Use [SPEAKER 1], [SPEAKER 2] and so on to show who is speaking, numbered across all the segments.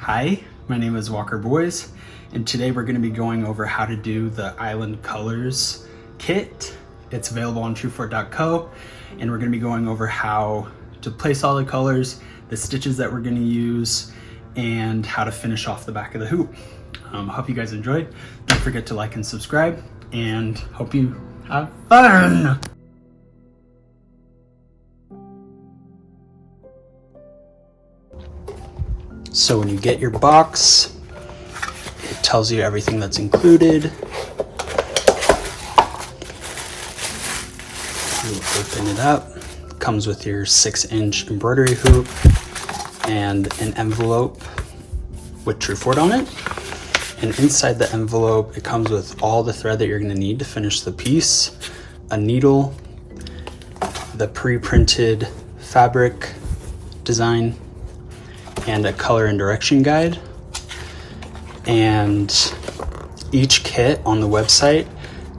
[SPEAKER 1] Hi, my name is Walker Boys, and today we're going to be going over how to do the Island Colors kit. It's available on truefort.co, and we're going to be going over how to place all the colors, the stitches that we're going to use, and how to finish off the back of the hoop. Hope you guys enjoyed. Don't forget to like and subscribe, and hope you have fun! So when you get your box, it tells you everything that's included. You open it up. It comes with your 6-inch embroidery hoop and an envelope with Truefort on it. And inside the envelope, it comes with all the thread that you're going to need to finish the piece, a needle, the pre-printed fabric design, and a color and direction guide. And each kit on the website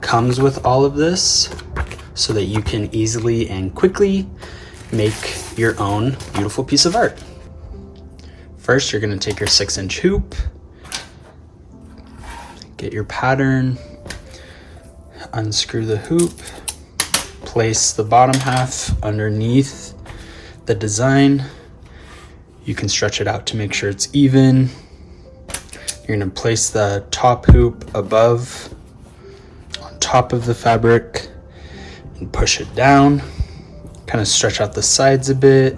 [SPEAKER 1] comes with all of this so that you can easily and quickly make your own beautiful piece of art. First, you're going to take your 6-inch hoop, get your pattern, unscrew the hoop, place the bottom half underneath the design. You can stretch it out to make sure it's even. You're gonna place the top hoop above, on top of the fabric, and push it down. Kind of stretch out the sides a bit.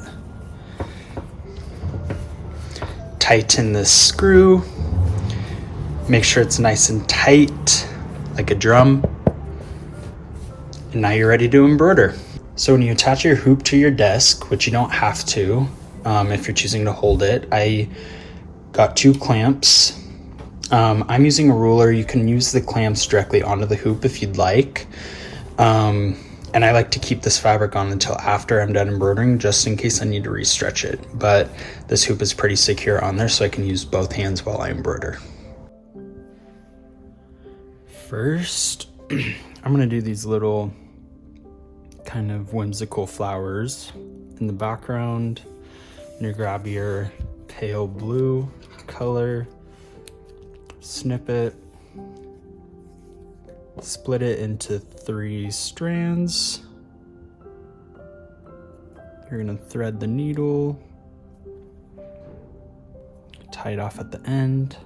[SPEAKER 1] Tighten this screw. Make sure it's nice and tight, like a drum. And now you're ready to embroider. So when you attach your hoop to your desk, which you don't have to, if you're choosing to hold it, I got 2 clamps. I'm using a ruler. You can use the clamps directly onto the hoop if you'd like. And I like to keep this fabric on until after I'm done embroidering, just in case I need to restretch it. But this hoop is pretty secure on there, so I can use both hands while I embroider. First, I'm gonna do these little kind of whimsical flowers in the background. You grab your pale blue color, snip it, split it into 3 strands. You're gonna thread the needle, tie it off at the end,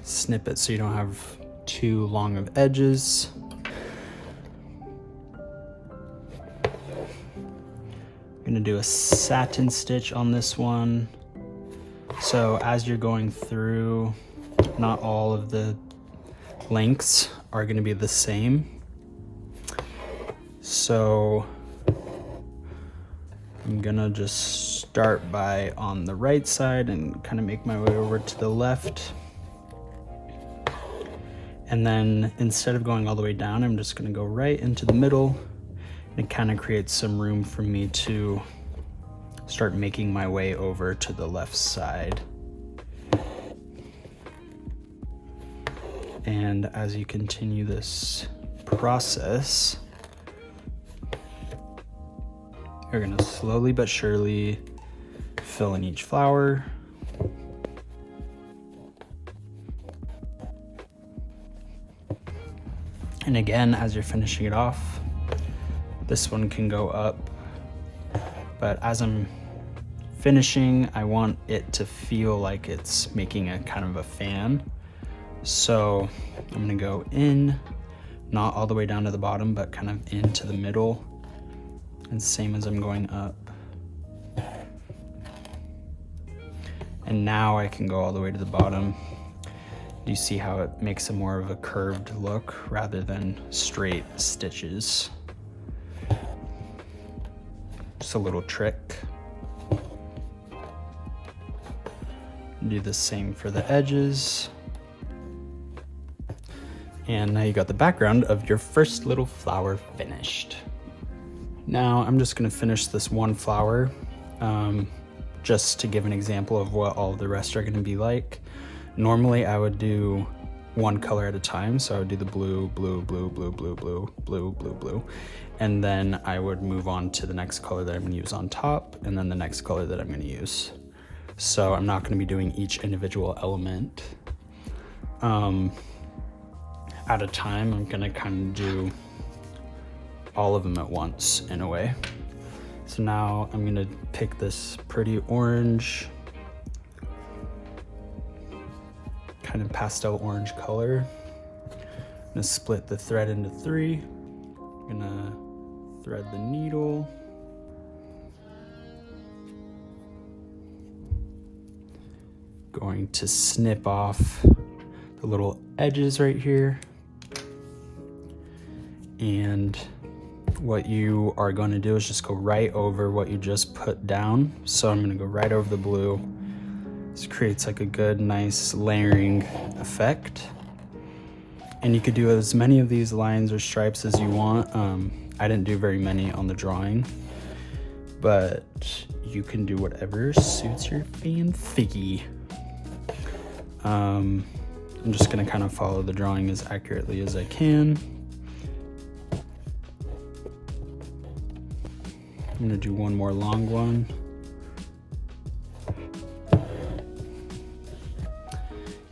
[SPEAKER 1] snip it so you don't have too long of edges. Gonna do a satin stitch on this one. So as you're going through, not all of the lengths are gonna be the same. So I'm gonna just start by on the right side and kind of make my way over to the left. And then instead of going all the way down, I'm just gonna go right into the middle. It kind of creates some room for me to start making my way over to the left side. And as you continue this process, you're gonna slowly but surely fill in each flower. And again, as you're finishing it off, this one can go up, but as I'm finishing, I want it to feel like it's making a kind of a fan. So I'm gonna go in, not all the way down to the bottom, but kind of into the middle, and same as I'm going up. And now I can go all the way to the bottom. Do you see how it makes a more of a curved look rather than straight stitches? Just a little trick. Do the same for the edges. And now you got the background of your first little flower finished. Now I'm just gonna finish this one flower just to give an example of what all the rest are gonna be like. Normally I would do one color at a time. So I would do the blue, blue, blue, blue, blue, blue, blue, blue, blue. And then I would move on to the next color that I'm gonna use on top, and then the next color that I'm gonna use. So I'm not gonna be doing each individual element at a time. I'm gonna kind of do all of them at once in a way. So now I'm gonna pick this pretty orange, kind of pastel orange color. I'm gonna split the thread into 3. I'm gonna thread the needle. Going to snip off the little edges right here. And what you are going to do is just go right over what you just put down. So I'm going to go right over the blue. This creates like a good, nice layering effect. And you could do as many of these lines or stripes as you want. I didn't do very many on the drawing, but you can do whatever suits your fancy. I'm just going to kind of follow the drawing as accurately as I can. I'm gonna do one more long one.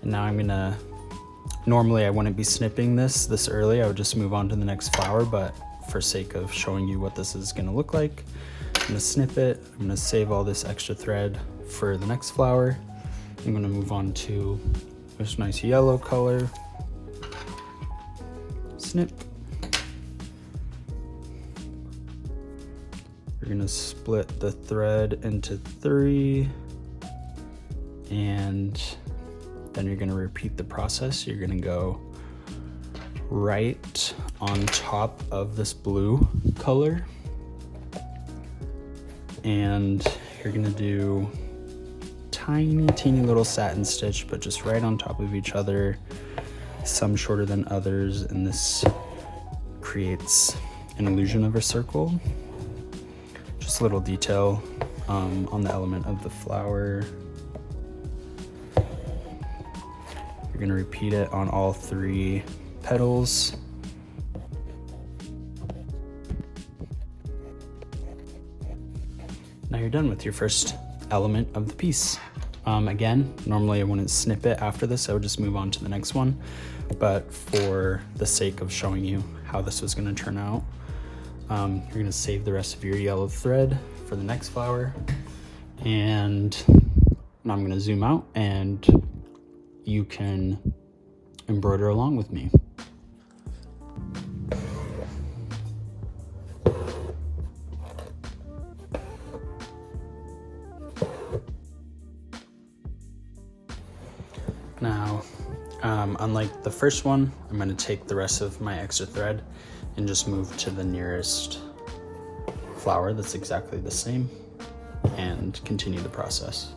[SPEAKER 1] And now I'm gonna, normally I wouldn't be snipping this early, I would just move on to the next flower, but for sake of showing you what this is gonna look like, I'm gonna snip it, I'm gonna save all this extra thread for the next flower. I'm gonna move on to this nice yellow color. Snip. You're gonna split the thread into 3, and then you're gonna repeat the process. You're gonna go right on top of this blue color, and you're gonna do teeny little satin stitch, but just right on top of each other, some shorter than others, and this creates an illusion of a circle. Just a little detail on the element of the flower. You're gonna repeat it on all 3 petals. Now you're done with your first element of the piece. Again, normally I wouldn't snip it after this, I would just move on to the next one. But for the sake of showing you how this was gonna turn out, you're gonna save the rest of your yellow thread for the next flower. And now I'm gonna zoom out and you can embroider along with me. Now, unlike the first one, I'm gonna take the rest of my extra thread and just move to the nearest flower that's exactly the same and continue the process.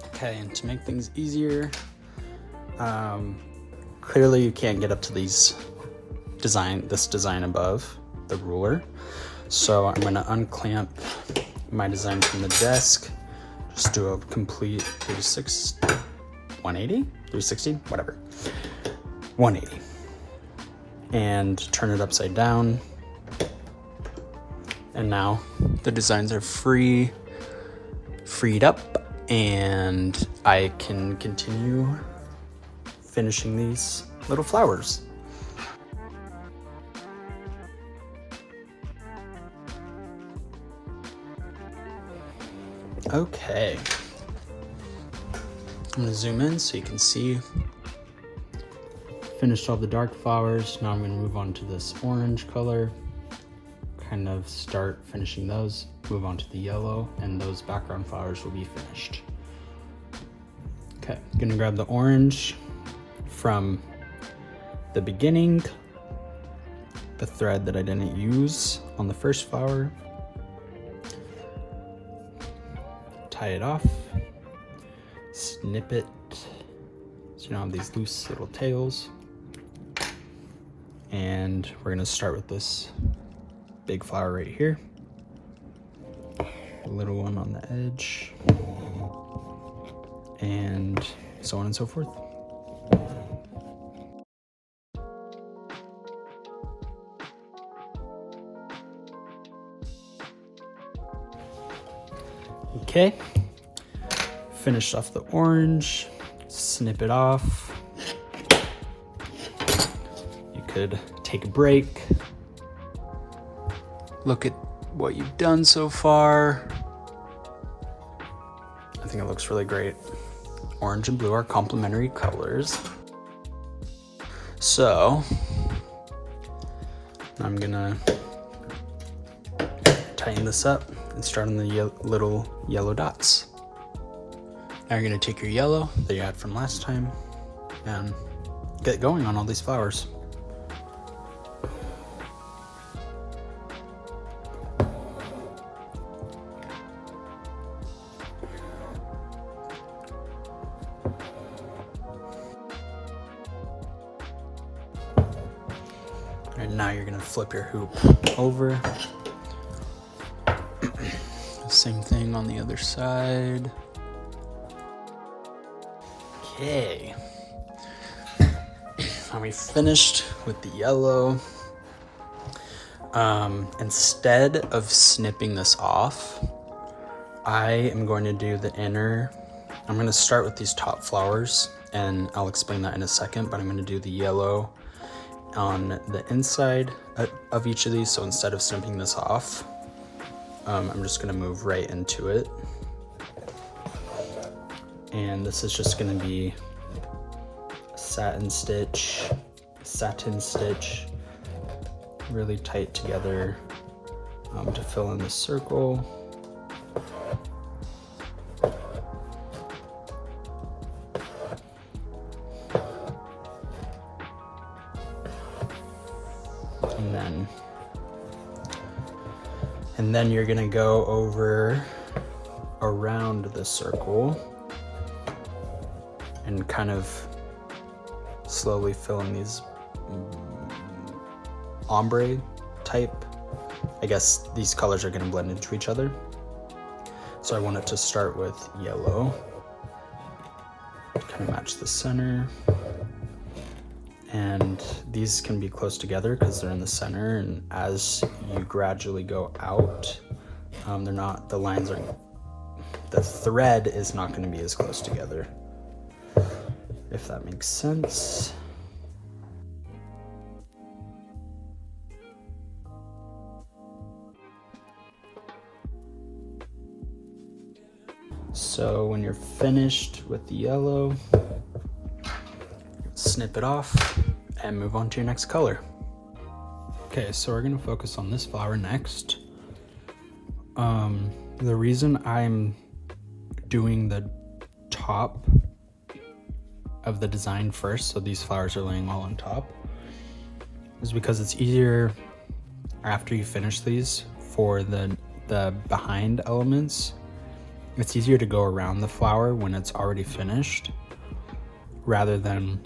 [SPEAKER 1] Okay, and to make things easier, clearly you can't get up to this design above the ruler. So I'm gonna unclamp my design from the desk, just do a complete 360, whatever, 180. And turn it upside down. And now the designs are freed up, and I can continue finishing these little flowers. Okay, I'm gonna zoom in so you can see. Finished all the dark flowers. Now I'm gonna move on to this orange color, kind of start finishing those, move on to the yellow, and those background flowers will be finished. Okay, gonna grab the orange from the beginning, the thread that I didn't use on the first flower, tie it off, snip it so you don't have these loose little tails, And we're gonna start with this big flower right here. A little one on the edge. And so on and so forth. Okay, finished off the orange, snip it off. You could take a break, look at what you've done so far. I think it looks really great. Orange and blue are complementary colors. So I'm gonna tighten this up and start on the little yellow dots. Now you're gonna take your yellow that you had from last time and get going on all these flowers. And now you're gonna flip your hoop over. Same thing on the other side. Okay. Now we finished with the yellow. Instead of snipping this off, I am going to do the inner. I'm going to start with these top flowers, and I'll explain that in a second, but I'm going to do the yellow on the inside of each of these. So instead of snipping this off, I'm just going to move right into it. And this is just going to be a satin stitch, really tight together to fill in the circle. And then you're gonna go over around the circle and kind of slowly fill in these ombre type. I guess these colors are gonna blend into each other. So I want it to start with yellow, kind of match the center. And these can be close together because they're in the center, and as you gradually go out, the thread is not going to be as close together, if that makes sense. So when you're finished with the yellow, snip it off and move on to your next color. Okay, so we're gonna focus on this flower next. The reason I'm doing the top of the design first, so these flowers are laying all on top, is because it's easier after you finish these for the behind elements. It's easier to go around the flower when it's already finished, rather than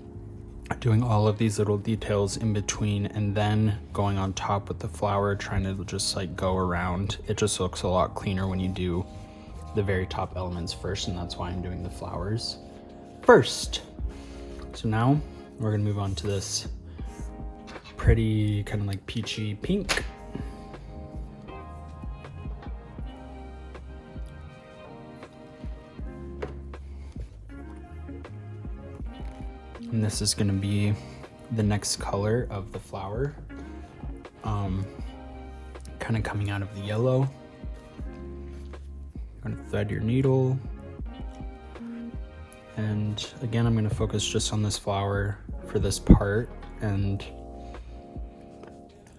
[SPEAKER 1] doing all of these little details in between and then going on top with the flower, trying to just like go around. It just looks a lot cleaner when you do the very top elements first, and that's why I'm doing the flowers first. So now we're gonna move on to this pretty kind of like peachy pink. And this is gonna be the next color of the flower. Kind of coming out of the yellow. Gonna thread your needle. And again, I'm gonna focus just on this flower for this part. And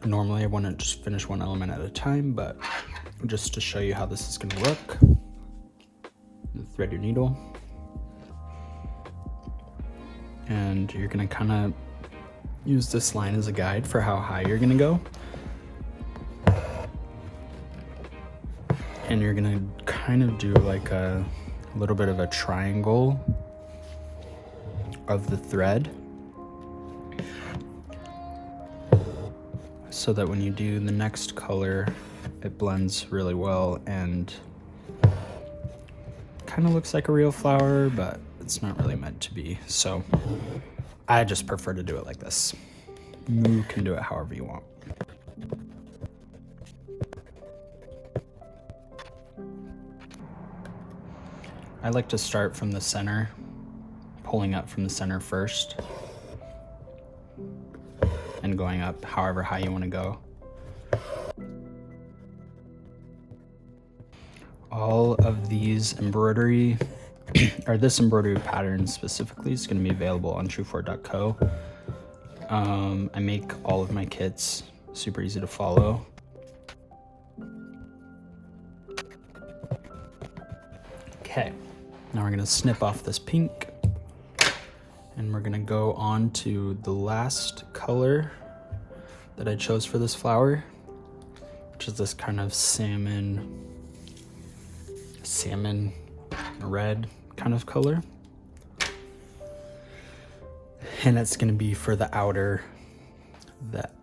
[SPEAKER 1] normally I wanna just finish one element at a time, but just to show you how this is gonna look. Thread your needle. And you're gonna kind of use this line as a guide for how high you're gonna go. And you're gonna kind of do like a little bit of a triangle of the thread. so that when you do the next color, it blends really well and kind of looks like a real flower, but it's not really meant to be. So I just prefer to do it like this. You can do it however you want. I like to start from the center, pulling up from the center first, and going up however high you want to go. All of these embroidery, or this embroidery pattern specifically, is going to be available on truefor.co. I make all of my kits super easy to follow. Okay, now we're going to snip off this pink, and we're going to go on to the last color that I chose for this flower, which is this kind of salmon red kind of color. And it's going to be for the outer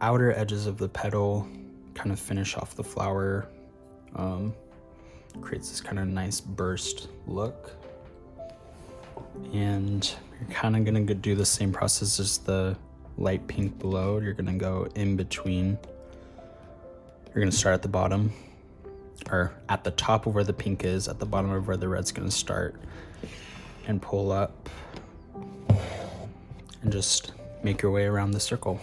[SPEAKER 1] edges of the petal, kind of finish off the flower. Creates this kind of nice burst look. And you're kind of going to do the same process as the light pink below. You're going to go in between. You're going to start at the bottom, or at the top of where the pink is, at the bottom of where the red's going to start, and pull up and just make your way around the circle.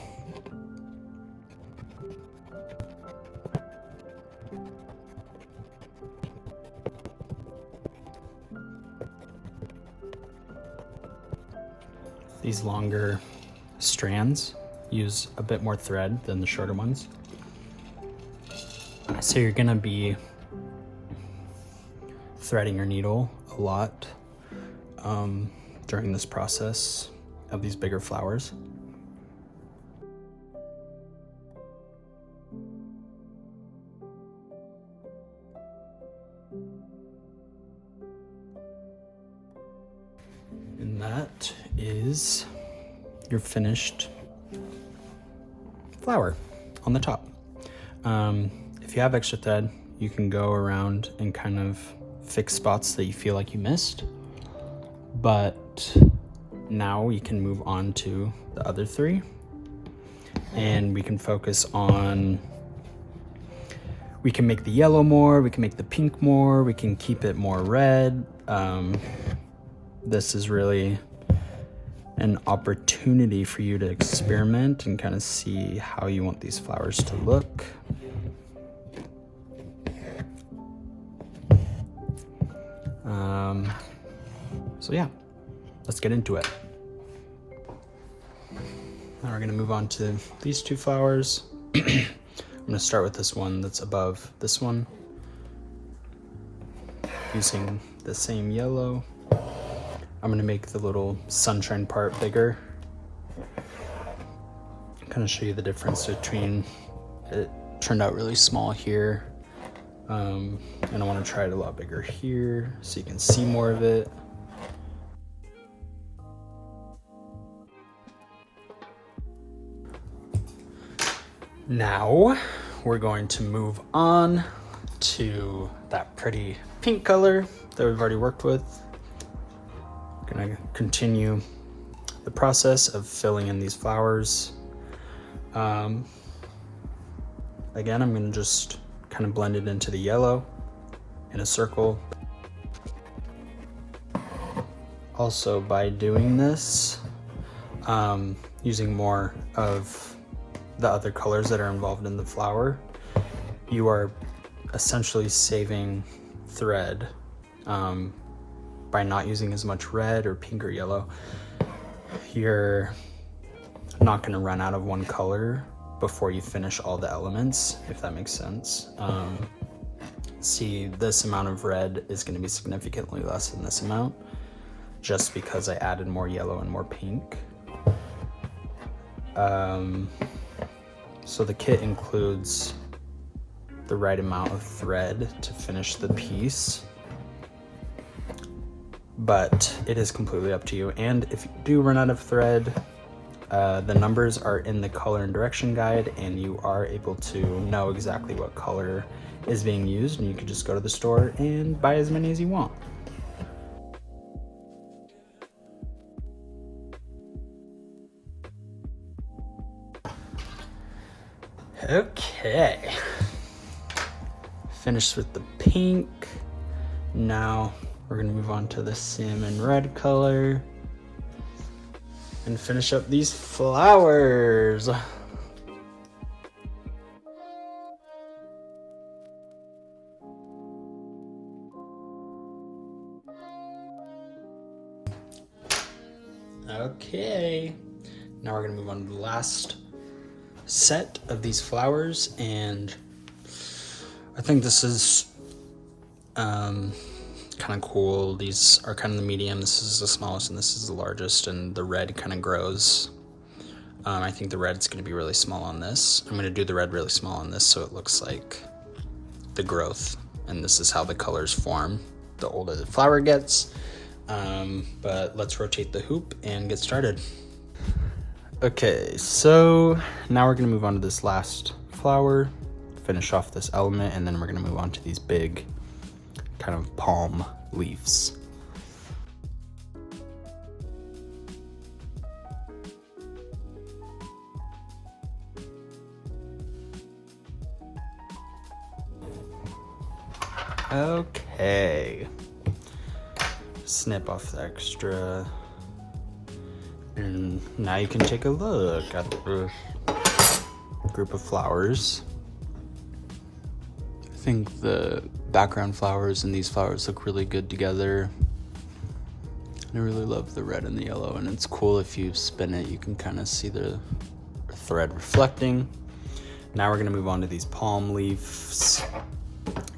[SPEAKER 1] These longer strands use a bit more thread than the shorter ones. So you're gonna be threading your needle a lot during this process of these bigger flowers. And that is your finished flower on the top. If you have extra thread, you can go around and kind of fix spots that you feel like you missed. But now we can move on to the other three, and we can focus on, we can make the yellow more, we can make the pink more, we can keep it more red. This is really an opportunity for you to experiment and kind of see how you want these flowers to look. So yeah, let's get into it. Now we're gonna move on to these two flowers. I'm gonna start with this one that's above this one, using the same yellow. I'm gonna make the little sunshine part bigger. Kind of show you the difference between, it turned out really small here, and I want to try it a lot bigger here so you can see more of it. Now we're going to move on to that pretty pink color that we've already worked with. Gonna continue the process of filling in these flowers. Again, I'm gonna just kind of blend it into the yellow in a circle. Also, by doing this, using more of the other colors that are involved in the flower, you are essentially saving thread by not using as much red or pink or yellow. You're not going to run out of one color before you finish all the elements, if that makes sense. See, this amount of red is going to be significantly less than this amount, just because I added more yellow and more pink. So the kit includes the right amount of thread to finish the piece, but it is completely up to you. And if you do run out of thread, The numbers are in the color and direction guide, and you are able to know exactly what color is being used, and you can just go to the store and buy as many as you want. Okay, finished with the pink. Now we're gonna move on to the salmon red color and finish up these flowers. Okay, now we're gonna move on to the last set of these flowers, and I think this is kind of cool. These are kind of the medium. This is the smallest and this is the largest, and the red kind of grows. I think the red's going to be really small on this. I'm going to do the red really small on this so it looks like the growth, and this is how the colors form the older the flower gets. But let's rotate the hoop and get started. Okay, so now we're gonna move on to this last flower, finish off this element, and then we're gonna move on to these big kind of palm leaves. Okay, snip off the extra. And now you can take a look at the group of flowers. I think the background flowers and these flowers look really good together. I really love the red and the yellow, and it's cool if you spin it, you can kind of see the thread reflecting. Now we're gonna move on to these palm leaves,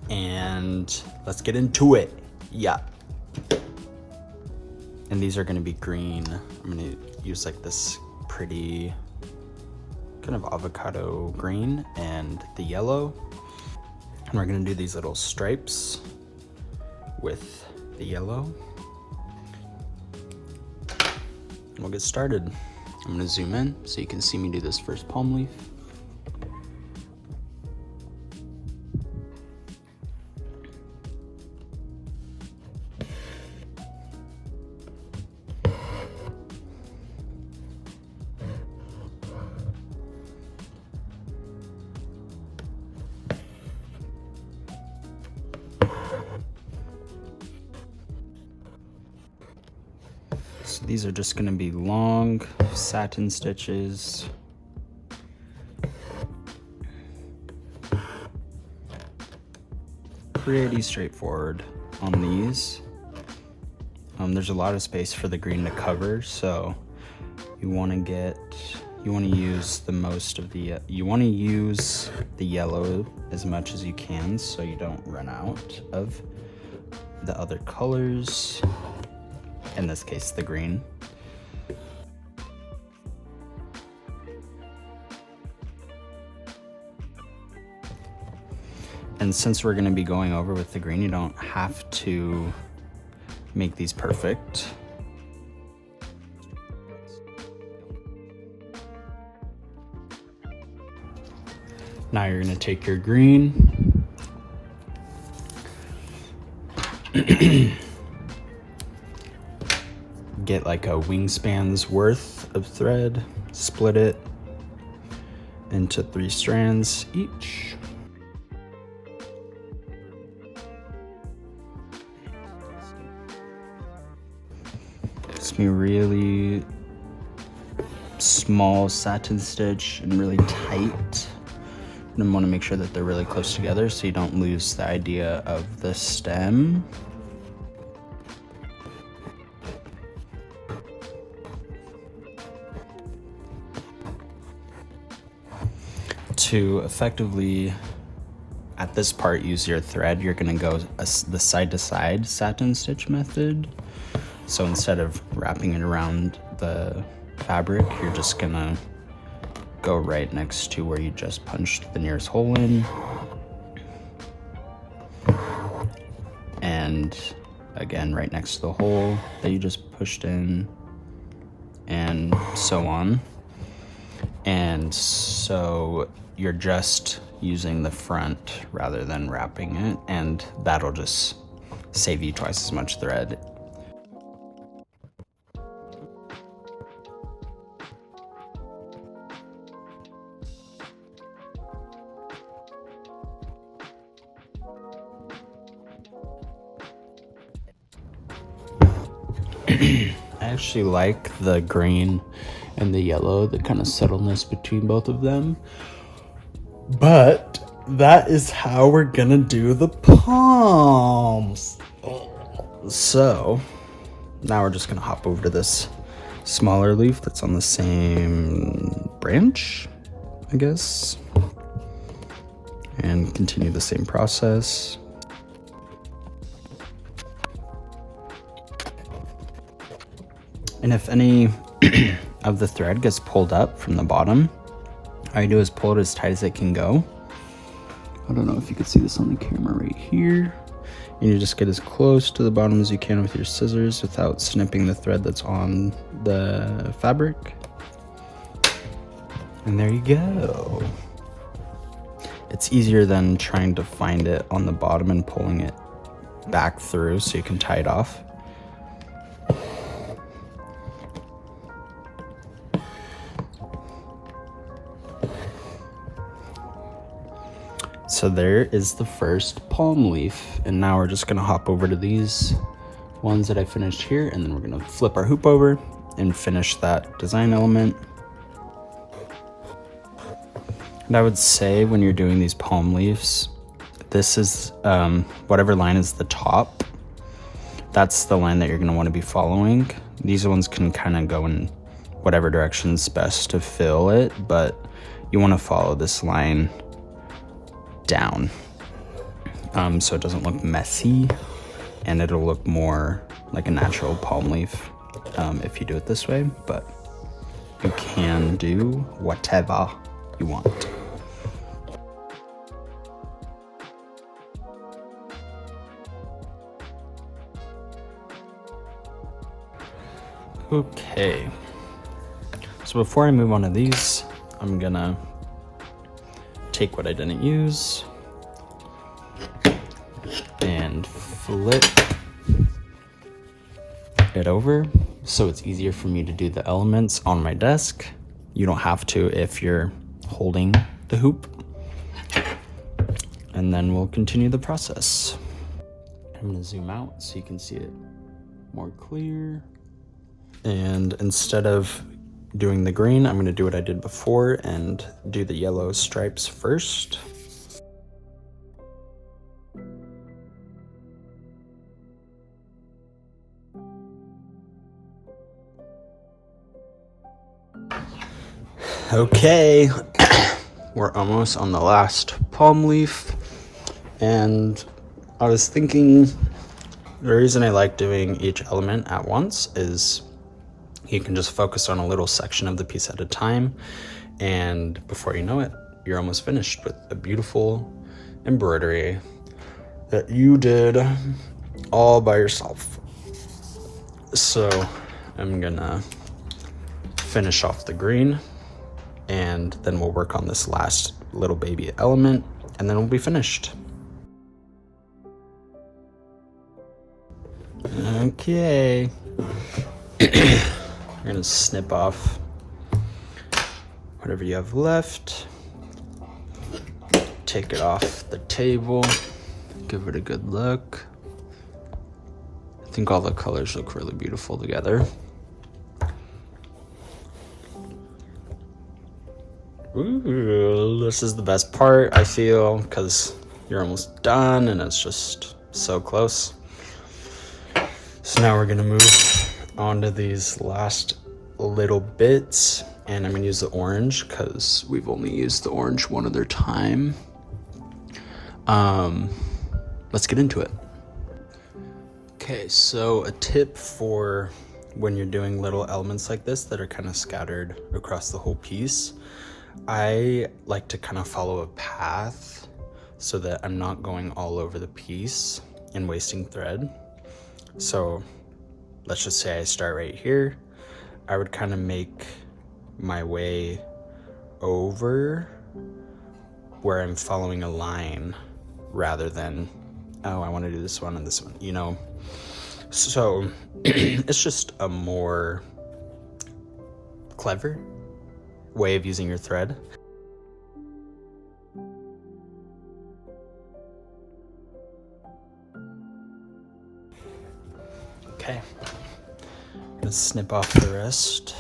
[SPEAKER 1] and let's get into it. Yeah. And these are gonna be green. I'm gonna use like this pretty kind of avocado green and the yellow. And we're gonna do these little stripes with the yellow. And we'll get started. I'm gonna zoom in so you can see me do this first palm leaf. So these are just gonna be long satin stitches. Pretty straightforward on these. There's a lot of space for the green to cover, so you want to use the most of the you want to use the yellow as much as you can so you don't run out of the other colors. In this case, the green. And since we're going to be going over with the green, you don't have to make these perfect. Now you're going to take your green get like a wingspan's worth of thread, split it into 3 strands each. It's gonna be really small satin stitch and really tight. And want to make sure that they're really close together so you don't lose the idea of the stem. To effectively, at this part, use your thread, you're going to go the side-to-side satin stitch method. So instead of wrapping it around the fabric, you're just going to go right next to where you just punched the nearest hole in. And again, right next to the hole that you just pushed in, and so on. And so you're just using the front rather than wrapping it, and that'll just save you twice as much thread. I actually like the green and the yellow, the kind of subtleness between both of them. But that is how we're gonna do the palms. So now we're just gonna hop over to this smaller leaf that's on the same branch, I guess, and continue the same process. And if any of the thread gets pulled up from the bottom, all you do is pull it as tight as it can go. I don't know if you can see this on the camera right here. And you just get as close to the bottom as you can with your scissors without snipping the thread that's on the fabric. And there you go. It's easier than trying to find it on the bottom and pulling it back through so you can tie it off. So there is the first palm leaf, and now we're just gonna hop over to these ones that I finished here, and then we're gonna flip our hoop over and finish that design element. And I would say when you're doing these palm leaves, this is whatever line is the top, that's the line that you're gonna wanna be following. These ones can kind of go in whatever direction's best to fill it, but you wanna follow this line down so it doesn't look messy, and it'll look more like a natural palm leaf if you do it this way, but you can do whatever you want. Okay, so before I move on to these, I'm gonna take what I didn't use and flip it over so it's easier for me to do the elements on my desk. You don't have to if you're holding the hoop. And then we'll continue the process. I'm gonna zoom out so you can see it more clear. And instead of doing the green, I'm gonna do what I did before and do the yellow stripes first. Okay, we're almost on the last palm leaf, and I was thinking the reason I like doing each element at once is you can just focus on a little section of the piece at a time, and before you know it, you're almost finished with a beautiful embroidery that you did all by yourself. So I'm gonna finish off the green, and then we'll work on this last little baby element, and then we'll be finished. Okay. We're gonna snip off whatever you have left. Take it off the table. Give it a good look. I think all the colors look really beautiful together. Ooh, this is the best part, I feel, because you're almost done and it's just so close. So now we're gonna move on to these last little bits, and I'm gonna use the orange because we've only used the orange one other time. Let's get into it. Okay, so a tip for when you're doing little elements like this that are kind of scattered across the whole piece, I like to kind of follow a path so that I'm not going all over the piece and wasting thread. So let's just say I start right here. I would kind of make my way over where I'm following a line rather than, oh, I want to do this one and this one, you know? So it's just a more clever way of using your thread. Okay, I'm gonna snip off the rest,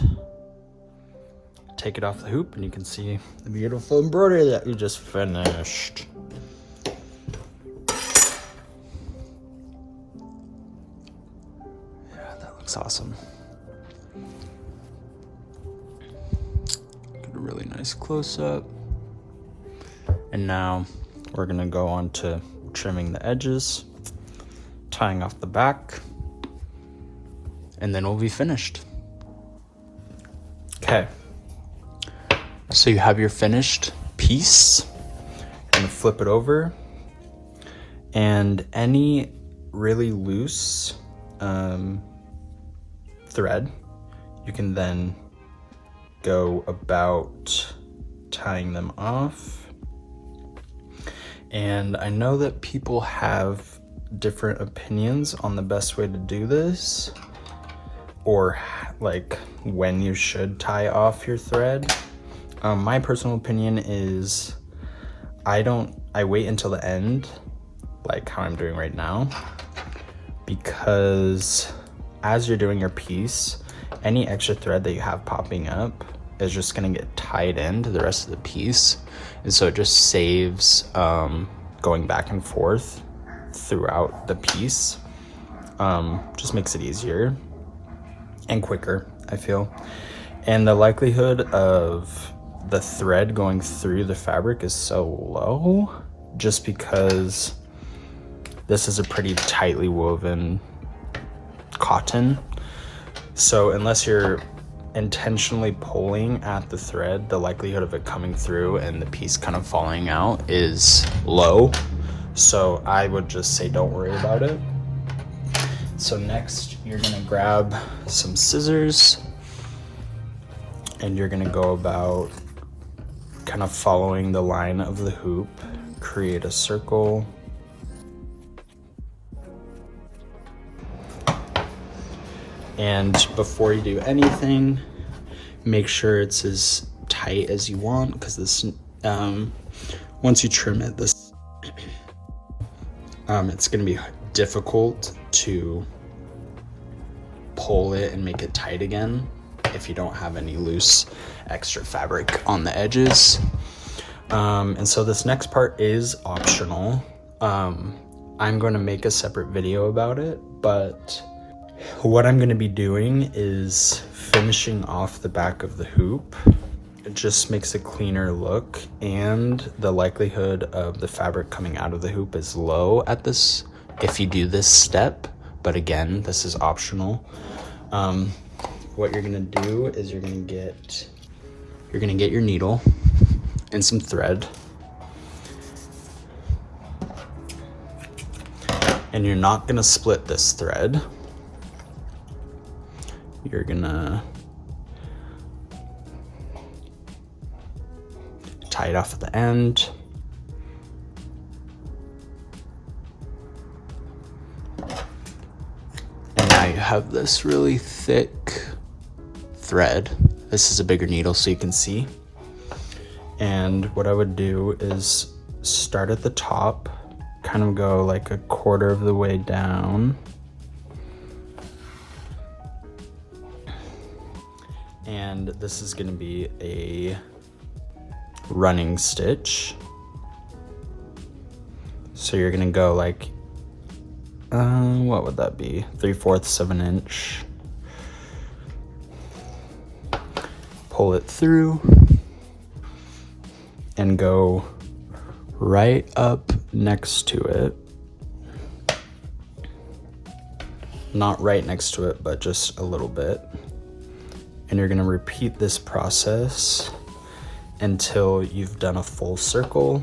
[SPEAKER 1] take it off the hoop, and you can see the beautiful embroidery that we just finished. Yeah, that looks awesome. Get a really nice close-up. And now we're gonna go on to trimming the edges, tying off the back, and then we'll be finished. Okay, so you have your finished piece. You're gonna flip it over, and any really loose thread, you can then go about tying them off. And I know that people have different opinions on the best way to do this, or like when you should tie off your thread. My personal opinion is I wait until the end, like how I'm doing right now, because as you're doing your piece, any extra thread that you have popping up is just gonna get tied into the rest of the piece. And so it just saves going back and forth throughout the piece. Just makes it easier and quicker, I feel. And the likelihood of the thread going through the fabric is so low, just because this is a pretty tightly woven cotton. So unless you're intentionally pulling at the thread, the likelihood of it coming through and the piece kind of falling out is low. So I would just say don't worry about it. So next you're gonna grab some scissors and you're gonna go about kind of following the line of the hoop, create a circle. And before you do anything, make sure it's as tight as you want, because this, once you trim it, this, it's gonna be difficult to pull it and make it tight again if you don't have any loose extra fabric on the edges. And so this next part is optional. I'm going to make a separate video about it, but what I'm going to be doing is finishing off the back of the hoop. It just makes a cleaner look, and the likelihood of the fabric coming out of the hoop is low at this if you do this step, but again, this is optional. What you're gonna do is you're gonna get your needle and some thread, and you're not gonna split this thread. You're gonna tie it off at the end. And now you have this really thick thread. This is a bigger needle so you can see. And what I would do is start at the top, kind of go like a quarter of the way down. And this is gonna be a running stitch. So you're gonna go like, what would that be? 3/4 of an inch. Pull it through and go right up next to it. Not right next to it, but just a little bit. And you're gonna repeat this process until you've done a full circle.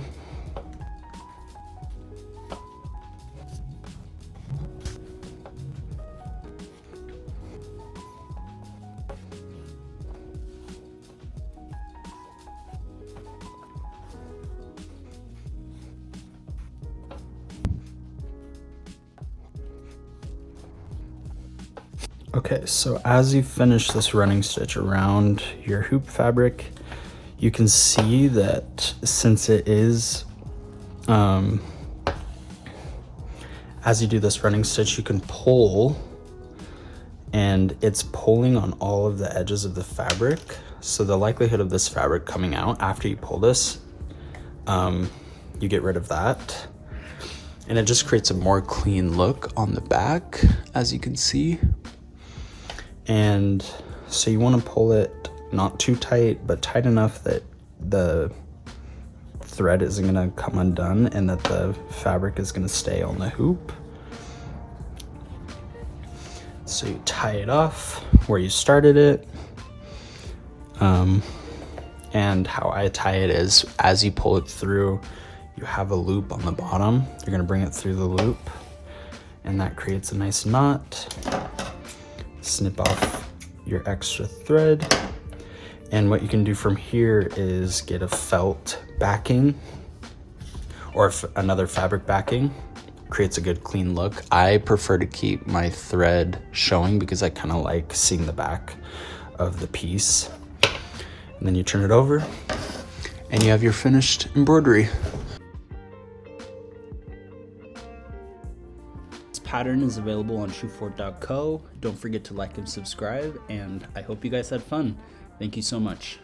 [SPEAKER 1] Okay, so as you finish this running stitch around your hoop fabric, you can see that since it is, as you do this running stitch, you can pull, and it's pulling on all of the edges of the fabric. So the likelihood of this fabric coming out after you pull this, you get rid of that. And it just creates a more clean look on the back, as you can see. And so you want to pull it not too tight, but tight enough that the thread isn't going to come undone and that the fabric is going to stay on the hoop. So you tie it off where you started it. And how I tie it is, as you pull it through, you have a loop on the bottom. You're going to bring it through the loop, and that creates a nice knot. Snip off your extra thread. And what you can do from here is get a felt backing or another fabric backing. Creates a good clean look. I prefer to keep my thread showing because I kind of like seeing the back of the piece. And then you turn it over and you have your finished embroidery. This pattern is available on shoefort.co. Don't forget to like and subscribe, and I hope you guys had fun. Thank you so much.